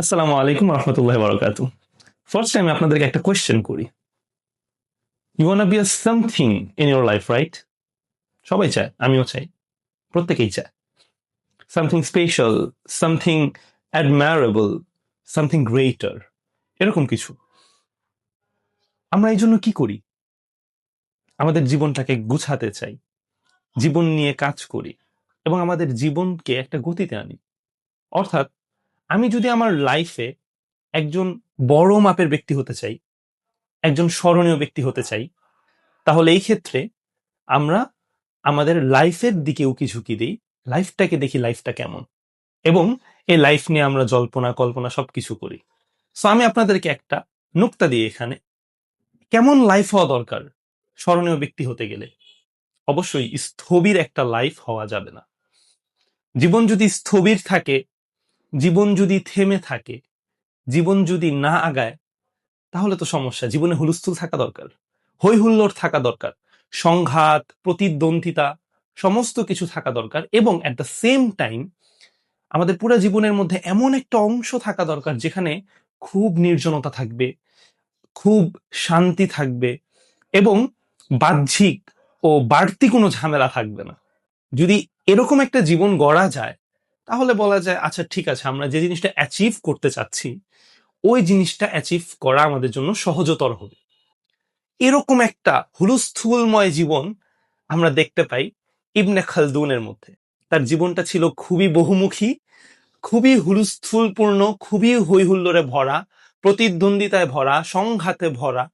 আসসালামু আলাইকুম রহমতুল্লাহ বারাকাতু। ফার্স্ট টাইম আপনাদেরকে একটা কোয়েশ্চেন করি। You wanna be a something in your life, right? সবাই চায়, আমিও চাই, প্রত্যেকেই চায় something special, something admirable, something greater, এরকম কিছু। আমরা এই জন্য কি করি? আমাদের জীবনটাকে গুছাতে চাই, জীবন নিয়ে কাজ করি এবং আমাদের জীবনকে একটা গতিতে আনি। অর্থাৎ আমি যদি আমার লাইফে একজন বড় মাপের ব্যক্তি হতে চাই, একজন স্মরণীয় ব্যক্তি হতে চাই, তাহলে এই ক্ষেত্রে আমরা আমাদের লাইফের দিকে উকি ঝুঁকি দিই, লাইফটাকে দেখি লাইফটা কেমন, এবং এই লাইফ নিয়ে আমরা জল্পনা কল্পনা সবকিছু করি। সো আমি আপনাদেরকে একটা নুক্তা দিই এখানে, কেমন লাইফ হওয়া দরকার স্মরণীয় ব্যক্তি হতে গেলে। অবশ্যই স্থবির একটা লাইফ হওয়া যাবে না। জীবন যদি স্থবির থাকে, জীবন যদি থেমে থাকে, জীবন যদি না আগায়, তাহলে তো সমস্যা। জীবনে হুলস্থুল থাকা দরকার, হই হুল্লোড় থাকা দরকার, সংঘাত, প্রতিদ্বন্দ্বিতা, সমস্ত কিছু থাকা দরকার। এবং অ্যাট দ্য সেম টাইম আমাদের পুরো জীবনের মধ্যে এমন একটা অংশ থাকা দরকার যেখানে খুব নির্জনতা থাকবে, খুব শান্তি থাকবে এবং বাহ্যিক ও বাড়তি কোনো ঝামেলা থাকবে না। যদি এরকম একটা জীবন গড়া যায়, তাহলে বলা যায় আচ্ছা ঠিক আছে, আমরা যে জিনিসটা অ্যাচিভ করতে চাচ্ছি ওই জিনিসটা অ্যাচিভ করা আমাদের জন্য সহজতর হবে। এরকম একটা হুলস্থুলময় জীবন আমরা দেখতে পাই ইবনে খালদুনের মধ্যে। তার জীবনটা ছিল খুবই বহুমুখী, খুবই হুলস্থুলপূর্ণ, খুবই হৈহুল্লোড়ে ভরা, প্রতিদ্বন্দ্বিতায় ভরা, সংঘাতে ভরা,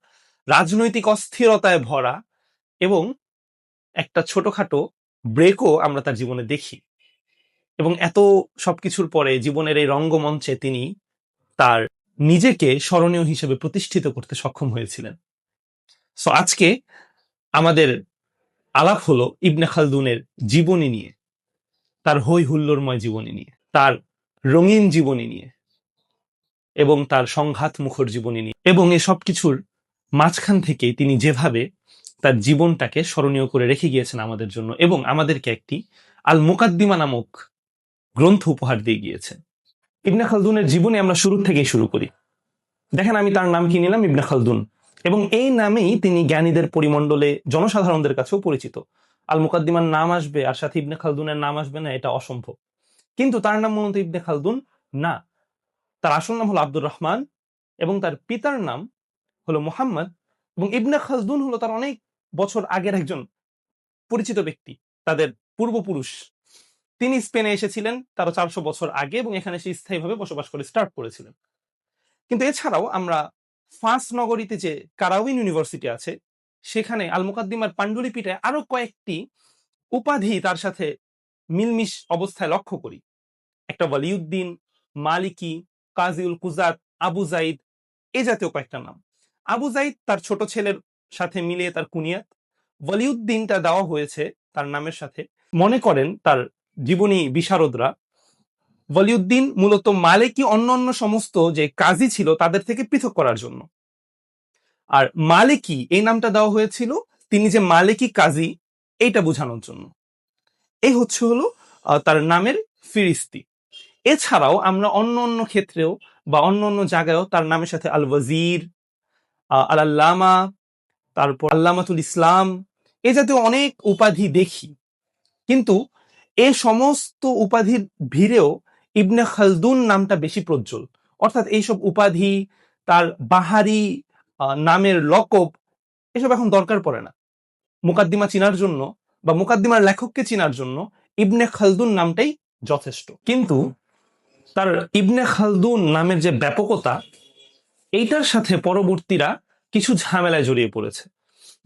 রাজনৈতিক অস্থিরতায় ভরা, এবং একটা ছোটখাটো ব্রেকও আমরা তার জীবনে দেখি। এবং এত সবকিছুর পরে জীবনের এই রঙ্গমঞ্চে তিনি তার নিজেকে স্মরণীয় হিসেবে প্রতিষ্ঠিত করতে সক্ষম হয়েছিলেন। সো আজকে আমাদের আলাপ হলো ইবনে খালদুনের জীবনী নিয়ে, তার হই হুল্লোড়ময় জীবনী নিয়ে, তার রঙিন জীবনী নিয়ে, এবং তার সংঘাত মুখর জীবনী নিয়ে। এবং এই সব কিছুর মাঝখান থেকে তিনি যেভাবে তার জীবনটাকে স্মরণীয় করে রেখে গিয়েছেন আমাদের জন্য, এবং আমাদেরকে একটি আল মুকাদ্দিমা নামক গ্রন্থ উপহার দিয়ে গিয়েছেন। ইবনে খালদুনের জীবনী আমরা শুরু থেকেই শুরু করি। দেখেন, আমি তার নাম কি নিলাম, ইবনে খালদুন, এবং এই নামেই তিনি জ্ঞানীদের পরিমণ্ডলে জনসাধারণদের কাছেও পরিচিত। আল মুকাদ্দিমার নাম আসবে আর সাথে ইবনে খালদুনের নাম আসবে না, এটা অসম্ভব। কিন্তু তার নাম মূলত ইবনে খালদুন না, তার আসল নাম হলো আব্দুর রহমান, এবং তার পিতার নাম হলো মুহাম্মদ। এবং ইবনে খালদুন হলো তার অনেক বছর আগের একজন পরিচিত ব্যক্তি, তাদের পূর্বপুরুষ। তিনি স্পেনে এসেছিলেন তারও 400 বছর আগে এবং এখানে সে স্থায়ীভাবে বসবাস করে স্টার্ট করেছিলেন। কিন্তু এছাড়াও আমরা ফাঁস নগরীতে যে কারাউইন ইউনিভার্সিটি আছে, সেখানে আল মুকাদ্দিমার পাণ্ডুলিপিতে আরো কয়েকটি উপাধি তার সাথে মিলমিশ অবস্থায় লক্ষ্য করি। একটা ওয়ালিউদ্দিন, মালিকি, কাজিউল কুজাত, আবু জাইদ, এ জাতীয় কয়েকটা নাম। আবু জাইদ তার ছোট ছেলের সাথে মিলিয়ে তার কুনিয়াত, ওয়ালিউদ্দিনটা দেওয়া হয়েছে তার নামের সাথে। মনে করেন তার জীবনী বিশারদরা ওয়ালিউদ্দিন মূলত মালিকি অন্যান্য সমস্ত যে কাজী ছিল তাদের থেকে পৃথক করার জন্য, আর মালিকি এই নামটা দেওয়া হয়েছিল তিনি যে মালিকি কাজী এইটা বোঝানোর জন্য। এই হচ্ছে হলো তার নামের ফিরিস্তি। এছাড়াও আমরা অন্য অন্য ক্ষেত্রেও বা অন্য অন্য জায়গায়ও তার নামের সাথে আল ওয়াজির, আল আল্লামা, তারপর আল্লামাতুল ইসলাম, এ জাতীয় অনেক উপাধি দেখি। কিন্তু এ সমস্ত উপাধির ভিড়েও ইবনে খালদুন নামটা বেশি প্রজ্জ্বল। অর্থাৎ এইসব উপাধি, তার বাহারি নামের লকব, এসব এখন দরকার পড়ে না। মুকাদ্দিমা চিনার জন্য বা মুকাদ্দিমার লেখককে চিনার জন্য ইবনে খালদুন নামটাই যথেষ্ট। কিন্তু তার ইবনে খালদুন নামের যে ব্যাপকতা, এইটার সাথে পরবর্তীরা কিছু ঝামেলায় জড়িয়ে পড়েছে।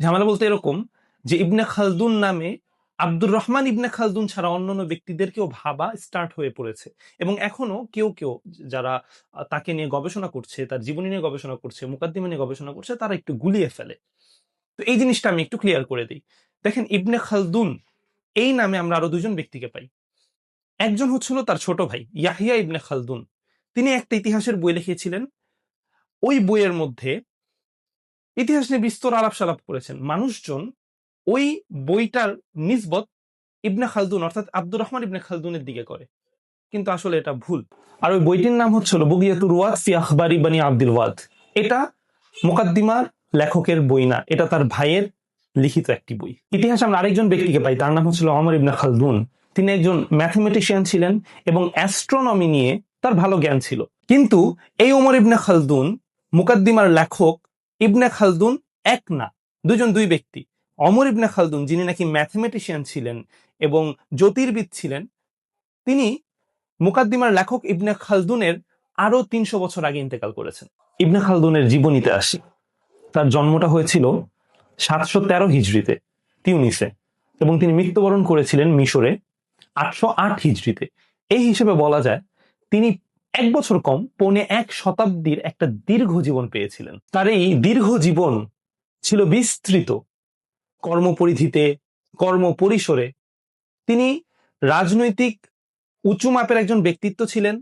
ঝামেলা বলতে এরকম যে ইবনে খালদুন নামে আব্দুর রহমান ইবনে খালদুন ছাড়া অন্যান্য ব্যক্তিদেরকেও ভাবা স্টার্ট হয়ে পড়েছে। এবং এখনো কেউ কেউ যারা তাকে নিয়ে গবেষণা করছে, তার জীবনী নিয়ে গবেষণা করছে, মুকাদ্দিমা নিয়ে গবেষণা করছে, তারা একটু গুলিয়ে ফেলে। তো এই জিনিসটা আমি একটু ক্লিয়ার করে দিই। দেখেন, ইবনে খালদুন এই নামে আমরা আরো দুজন ব্যক্তিকে পাই। একজন হচ্ছিল তার ছোট ভাই ইয়াহিয়া ইবনে খালদুন। তিনি একটা ইতিহাসের বই লিখেছিলেন। ওই বইয়ের মধ্যে ইতিহাস নিয়ে বিস্তর আলাপ সালাপ করেছেন মানুষজন। ওই বইটার নিসবত ইবনে খালদুন অর্থাৎ আব্দুর রহমান ইবনে খালদুনের দিকে করে। কিন্তু আসলে এটা ভুল। আর ওই বইটির নাম হচ্ছিল বুগিয়াতুর ওয়াদ ফি আখবারি বানি আব্দুল ওয়াদ। এটা মুকাদ্দিমার লেখকের বই না, এটা তার ভাইয়ের লিখিত একটি বই। ইতিহাসে আমরা আরেকজন ব্যক্তিকে পাই, তার নাম হচ্ছিল ওমর ইবনে খালদুন। তিনি একজন ম্যাথমেটিশিয়ান ছিলেন এবং অ্যাস্ট্রোনমি নিয়ে তার ভালো জ্ঞান ছিল। কিন্তু এই ওমর ইবনে খালদুন মুকাদ্দিমার লেখক ইবনে খালদুন এক না, দুই ব্যক্তি। ওমর ইবনে খালদুন যিনি নাকি ম্যাথমেটিশিয়ান ছিলেন এবং জ্যোতির্বিদ ছিলেন, তিনি মুকাদ্দিমার লেখক ইবনে খালদুনের আরো 300 বছর আগে ইন্তেকাল করেছেন। ইবনে খালদুনের জীবনীতে আসি। তার জন্মটা হয়েছিল 713 হিজরিতে তিউনিসে, এবং তিনি মৃত্যুবরণ করেছিলেন মিশরে 808 হিজরিতে। এই হিসেবে বলা যায় তিনি 1 বছর কম 1.25 শতাব্দীর একটা দীর্ঘ জীবন পেয়েছিলেন। তার এই দীর্ঘ জীবন ছিল বিস্তৃত কর্মপরিধিতে, কর্মপরিসরে। তিনি রাজনৈতিক উঁচু মাপের একজন ব্যক্তিত্ব ছিলেন,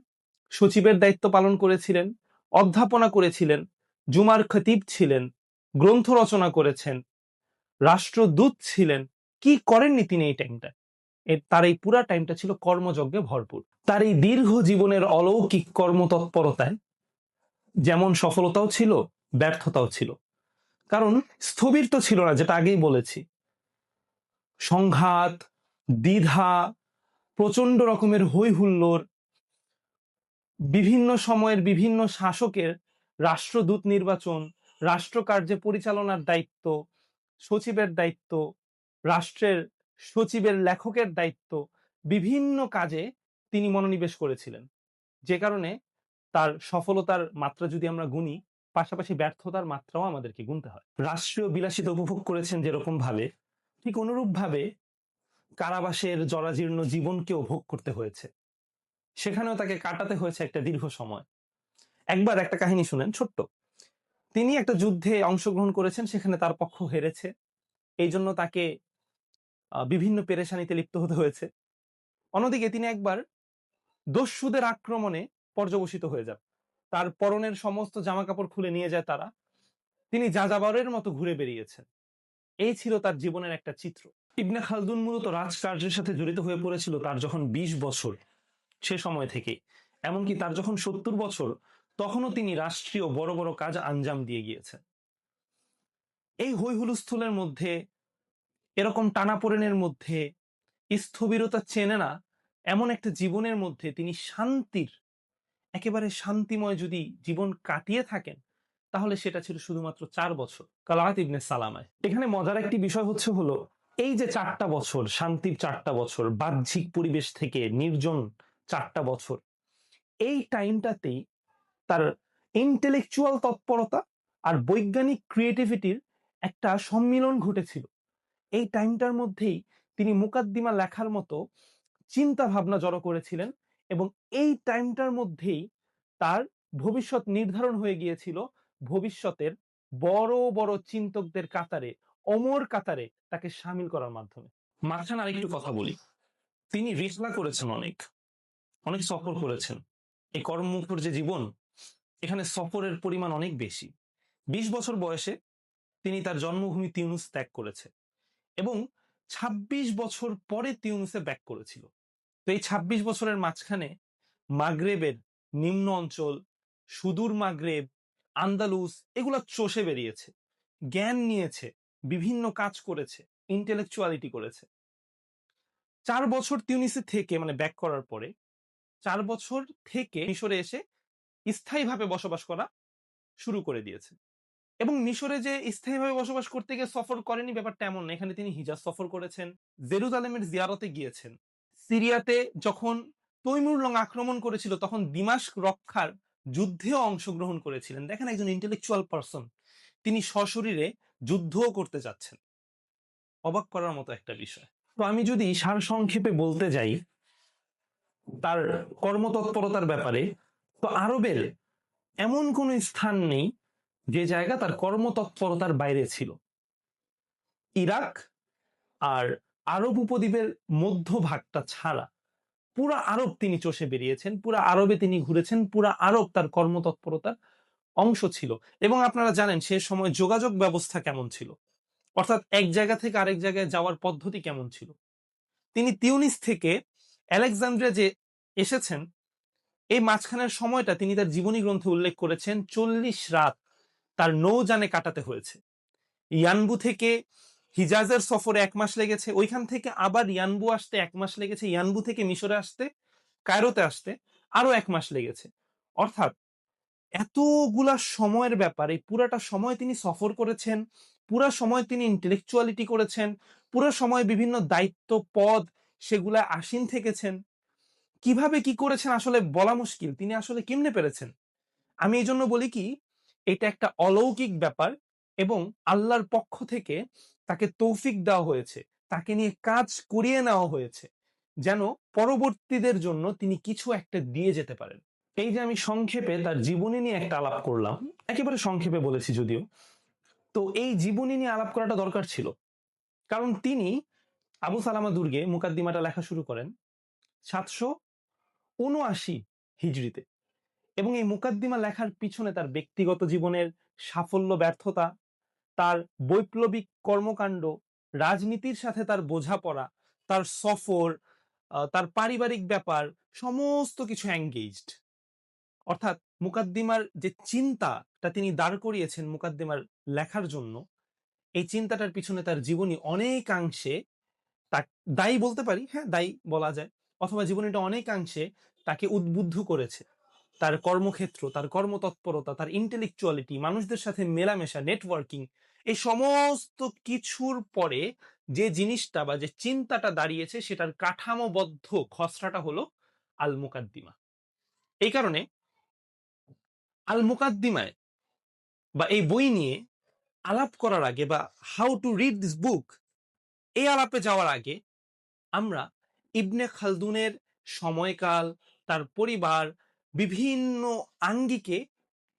সচিবের দায়িত্ব পালন করেছিলেন, অধ্যাপনা করেছিলেন, জুমার খতিব ছিলেন, গ্রন্থ রচনা করেছেন, রাষ্ট্রদূত ছিলেন। কি করেননি তিনি এই টাইমটা? তার এই পুরা টাইমটা ছিল কর্মযজ্ঞে ভরপুর। তার এই দীর্ঘ জীবনের অলৌকিক কর্মতৎপরতায় যেমন সফলতাও ছিল, ব্যর্থতাও ছিল। কারণ স্থবির তো ছিল না, যেটা আগেই বলেছি। সংঘাত, দ্বিধা, প্রচন্ড রকমের হই হুল্লোড়, বিভিন্ন সময়ের বিভিন্ন শাসকের রাষ্ট্রদূত নির্বাচন, রাষ্ট্রকার্যে পরিচালনার দায়িত্ব, সচিবের দায়িত্ব, রাষ্ট্রের সচিবের লেখকের দায়িত্ব, বিভিন্ন কাজে তিনি মনোনিবেশ করেছিলেন। যে কারণে তার সফলতার মাত্রা যদি আমরা গুনি, পাশাপাশি ব্যর্থতার মাত্রাও আমাদেরকে গুনতে হয়। রাষ্ট্রীয় বিলাসিতা উপভোগ করেছেন যেরকম ভাবে, ঠিক অনুরূপ ভাবে কারাবাসের জরাজীর্ণ জীবনকেও ভোগ করতে হয়েছে। সেখানেও তাকে কাটাতে হয়েছে একটা দীর্ঘ সময়। একবার একটা কাহিনী শুনেন, ছোট্ট। তিনি একটা যুদ্ধে অংশগ্রহণ করেছেন, সেখানে তার পক্ষ হেরেছে, এই জন্য তাকে বিভিন্ন পেরেশানিতে লিপ্ত হতে হয়েছে। অন্যদিকে তিনি একবার দস্যুদের আক্রমণে পর্যবসিত হয়ে যান, তার পরনের সমস্ত জামা কাপড় খুলে নিয়ে যায় তারা, তিনি যাযাবরের মতো ঘুরে বেরিয়েছেন। এই ছিল তার জীবনের একটা চিত্র। ইবনে খালদুন মূলত রাজকার্যের সাথে জড়িত হয়ে পড়েছিল তার যখন 20 বছর, সে সময় থেকে। এমনকি তার যখন 70 বছর, তখনও তিনি রাষ্ট্রীয় বড় বড় কাজ আঞ্জাম দিয়ে গিয়েছেন। এই হই হুলস্থুলের মধ্যে, এরকম টানাপোড়েনের মধ্যে, স্থবিরতা চেনে না এমন একটা জীবনের মধ্যে তিনি শান্তির, একেবারে শান্তিময় যদি জীবন কাটিয়ে থাকেন, তাহলে সেটা ছিল শুধুমাত্র 4 বছর কালাত ইবনে সালামায়। এখানে মজার একটি বিষয় হলো এই যে 4টা বছর, শান্তির 4টা বছর, বাহ্যিক পরিবেশ থেকে নির্জন 4টা বছর, এই টাইমটাতেই তার ইন্টেলেকচুয়াল তৎপরতা আর বৈজ্ঞানিক ক্রিয়েটিভিটির একটা সম্মিলন ঘটেছিল। এই টাইমটার মধ্যেই তিনি মুকাদ্দিমা লেখার মতো চিন্তা ভাবনা জড়ো করেছিলেন, এবং এই টাইমটার মধ্যেই তার ভবিষ্যৎ নির্ধারণ হয়ে গিয়েছিল। ভবিষ্যতের বড় বড় চিন্তকদের কাতারে, অমর কাতারে তাকে সামিল করার মাধ্যমে। মাঝখানে আরেকটু কথা বলি, তিনি রিহলা করেছেন, অনেক অনেক সফর করেছেন। এই কর্মমুখর যে জীবন, এখানে সফরের পরিমাণ অনেক বেশি। 20 বছর বয়সে তিনি তার জন্মভূমি তিউনিস ত্যাগ করেছে, এবং 26 বছর পরে তিউনিসে ব্যাক করেছিল। তো এই 26 বছরের মাঝখানে মাগরেবের নিম্ন অঞ্চল, সুদূর মাগরেব, আন্দালুস, এগুলা চষে বেরিয়েছে, জ্ঞান নিয়েছে, বিভিন্ন কাজ করেছে, ইন্টেলেকচুয়ালিটি করেছে। 4 বছর তিউনিসে থেকে, মানে ব্যাক করার পরে 4 বছর থেকে মিশরে এসে স্থায়ীভাবে বসবাস করা শুরু করে দিয়েছে। এবং মিশরে যে স্থায়ীভাবে বসবাস করতে গিয়ে সফর করেনি, ব্যাপারটা এমন না। এখানে তিনি হিজাজ সফর করেছেন, জেরুজালেমের জিয়ারতে গিয়েছেন, সিরিয়াতে যখন তৈমুরলং আক্রমণ করেছিল তখন দিমাশক রক্ষার যুদ্ধেও অংশগ্রহণ করেছিলেন। দেখেন, একজন ইন্টেলেকচুয়াল পারসন, তিনি সশরীরে যুদ্ধও করতে যাচ্ছেন। অবাক করার মতো একটা বিষয়। তো আমি যদি সারসংক্ষেপে বলতে যাই তার কর্মতৎপরতার ব্যাপারে, তো আরবের এমন কোন স্থান নেই যে জায়গা তার কর্মতৎপরতার বাইরে ছিল। ইরাক আর আরব উপদ্বীপের মধ্যভাগটা ছাড়া পুরা আরব তিনি চষে বেরিয়েছেন, পুরা আরবে তিনি ঘুরেছেন, পুরা আরব তার কর্মতৎপরতার অংশ ছিল। এবং আপনারা জানেন সে সময় যোগাযোগ ব্যবস্থা কেমন ছিল, অর্থাৎ এক জায়গা থেকে আরেক জায়গায় যাওয়ার পদ্ধতি কেমন ছিল। তিনি তিউনিস থেকে আলেকজান্দ্রিয়া যে এসেছেন, এই মাঝখানের সময়টা তিনি তার জীবনী গ্রন্থে উল্লেখ করেছেন 40 রাত তার নৌযানে কাটাতে হয়েছে। ইয়ানবু থেকে হিজাজের সফরে 1 মাস লেগেছে, ওইখান থেকে আবার ইয়ানবু আসতে 1 মাস লেগেছে, ইয়ানবু থেকে মিশরে আসতে, কায়রোতে আসতে আরো 1 মাস লেগেছে। অর্থাৎ এতগুলা সময়ের ব্যাপারে পুরাটা সময় তিনি সফর করেছেন, পুরা সময় তিনি ইন্টেলেকচুয়ালিটি করেছেন, পুরো সময় বিভিন্ন দায়িত্ব পদ সেগুলা আসীন থেকেছেন। কিভাবে কি করেছেন আসলে বলা মুশকিল, তিনি আসলে কেমনে পেরেছেন। আমি এই জন্য বলি কি, এটা একটা অলৌকিক ব্যাপার এবং আল্লাহর পক্ষ থেকে তাকে তৌফিক দেওয়া হয়েছে, তাকে নিয়ে কাজ করিয়ে নেওয়া হয়েছে, যেন পরবর্তীদের জন্য তিনি কিছু একটা দিয়ে যেতে পারেন। এই যে আমি সংক্ষেপে তার জীবনী নিয়ে একটা আলাপ করলাম, একেবারে সংক্ষেপে বলেছি যদিও, তো এই জীবনী নিয়ে আলাপ করাটা দরকার ছিল, কারণ তিনি আবু সালামা দুর্গে মুকাদ্দিমাটা লেখা শুরু করেন 779 হিজরিতে, এবং এই মুকাদ্দিমা লেখার পিছনে তার ব্যক্তিগত জীবনের সাফল্য ব্যর্থতা, তার বৈপ্লবিক কর্মকাণ্ড, রাজনীতির সাথে তার বোঝাপড়া, তার সফর, তার পারিবারিক ব্যাপার, সমস্ত কিছু এঙ্গেজড। অর্থাৎ মুকাদ্দিমার যে চিন্তাটা তিনি দাঁড় করিয়েছেন মুকাদ্দিমার লেখার জন্য, এই চিন্তাটার পিছনে তার জীবনী অনেকাংশে তা দায়ী বলতে পারি, হ্যাঁ দায়ী বলা যায়, অথবা জীবনীটা অনেকাংশে তাকে উদ্বুদ্ধ করেছে। তার কর্মক্ষেত্র, তার কর্মতৎপরতা, তার ইন্টেলেকচুয়ালিটি, মানুষদের সাথে মেলামেশা, নেটওয়ার্কিং, এই সমস্ত কিছুর পরে যে জিনিসটা বা যে চিন্তাটা দাঁড়িয়েছে সেটার কাঠামোবদ্ধ খসড়াটা হলো আল মুকাদ্দিমা। এই কারণে আল মুকাদ্দিমায় বা এই বই নিয়ে আলাপ করার আগে বা how to read this book, এই আলাপে যাওয়ার আগে আমরা ইবনে খালদুনের সময়কাল, তার পরিবার, বিভিন্ন আঙ্গিকে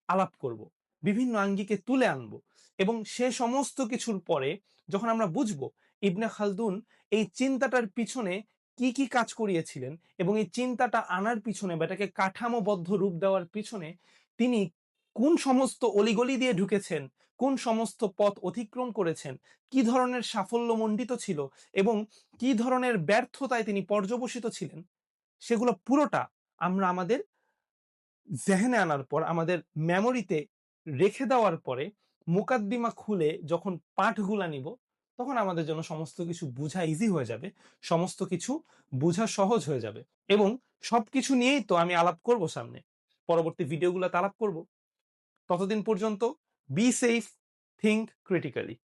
আলাপ করব, বিভিন্ন আঙ্গিকে তুলে আনব, এবং সে সমস্ত কিছুর পরে যখন আমরা বুঝব ইবনে খালদুন এই চিন্তাটার পিছনে কি কি কাজ করিয়েছিলেন এবং এই চিন্তাটা আনার পিছনে বা এটাকে কাঠামোবদ্ধ রূপ দেওয়ার পিছনে তিনি কোন সমস্ত অলিগলি দিয়ে ঢুকেছেন, কোন সমস্ত পথ অতিক্রম করেছেন, কি ধরনের সাফল্য মণ্ডিত ছিল এবং কি ধরনের ব্যর্থতায় তিনি পর্যবসিত ছিলেন, সেগুলো পুরোটা আমরা আমাদের জেহেনে আনার পর, আমাদের মেমোরিতে রেখে দেওয়ার পরে, মুকাদ্দিমা খুলে যখন পাঠগুলা নিব, তখন আমাদের জন্য সমস্ত কিছু বোঝা ইজি হয়ে যাবে, সমস্ত কিছু বোঝা সহজ হয়ে যাবে। এবং সবকিছু নিয়েই তো আমি আলাপ করব সামনে, পরবর্তী ভিডিওগুলোতে আলাপ করব। ততদিন পর্যন্ত বি সেফ, থিঙ্ক ক্রিটিক্যালি।